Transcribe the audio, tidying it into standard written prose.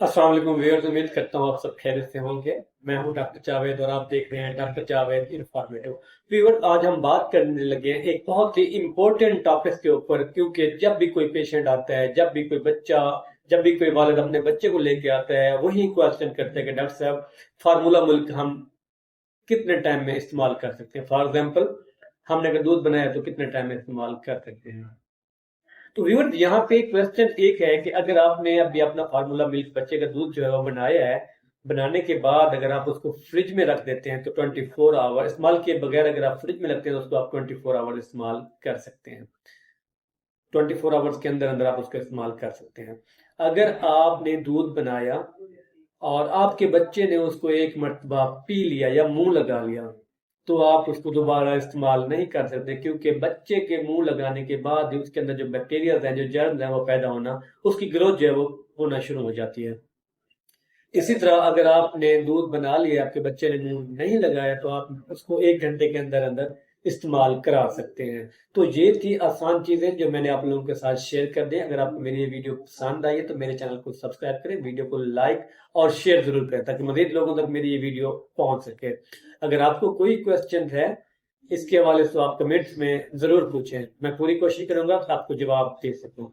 अस्सलाम वालेकुम व्यूअर्स, उम्मीद करता हूँ आप सब खैरियत से होंगे। मैं हूँ डॉक्टर जावेद और आप देख रहे हैं डॉक्टर जावेद इन्फॉर्मेटिव। व्यूअर्स, आज हम बात करने लगे हैं एक बहुत ही इम्पोर्टेंट टॉपिक के ऊपर, क्योंकि जब भी कोई पेशेंट आता है, जब भी कोई वालिद अपने बच्चे को लेके आता है, वही क्वेश्चन करते हैं कि डॉक्टर साहब, फार्मूला मिल्क हम कितने टाइम में इस्तेमाल कर सकते हैं। फॉर एग्जाम्पल, हमने अगर दूध बनाया तो कितने टाइम में इस्तेमाल कर सकते हैं। तो व्यूअर, यहाँ पे क्वेश्चन एक है कि अगर आपने अभी अपना फार्मूला मिल्क, बच्चे का दूध जो है वो बनाया है, बनाने के बाद अगर आप उसको फ्रिज में रख देते हैं तो 24 आवर इस्तेमाल किए बगैर अगर आप फ्रिज में रखते हैं तो उसको आप 24 आवर इस्तेमाल कर सकते हैं। 24 आवर्स के अंदर अंदर आप उसका इस्तेमाल कर सकते हैं। अगर आपने दूध बनाया और आपके बच्चे ने उसको एक मर्तबा पी लिया या मुंह लगा लिया, तो आप उसको दोबारा इस्तेमाल नहीं कर सकते, क्योंकि बच्चे के मुंह लगाने के बाद ही उसके अंदर जो बैक्टीरिया हैं, जो जर्म हैं, वो पैदा होना, उसकी ग्रोथ जो है वो होना शुरू हो जाती है। इसी तरह अगर आपने दूध बना लिया, आपके बच्चे ने मुंह नहीं लगाया, तो आप उसको 1 घंटे के अंदर अंदर इस्तेमाल करा सकते हैं। तो ये थी आसान चीजें जो मैंने आप लोगों के साथ शेयर कर दी। अगर आपको मेरी ये वीडियो पसंद आई है तो मेरे चैनल को सब्सक्राइब करें, वीडियो को लाइक और शेयर जरूर करें, ताकि मजीद लोगों तक मेरी ये वीडियो पहुंच सके। अगर आपको कोई क्वेश्चन है इसके हवाले से, तो आप कमेंट्स में जरूर पूछें, मैं पूरी कोशिश करूंगा कि आपको जवाब दे सकूं।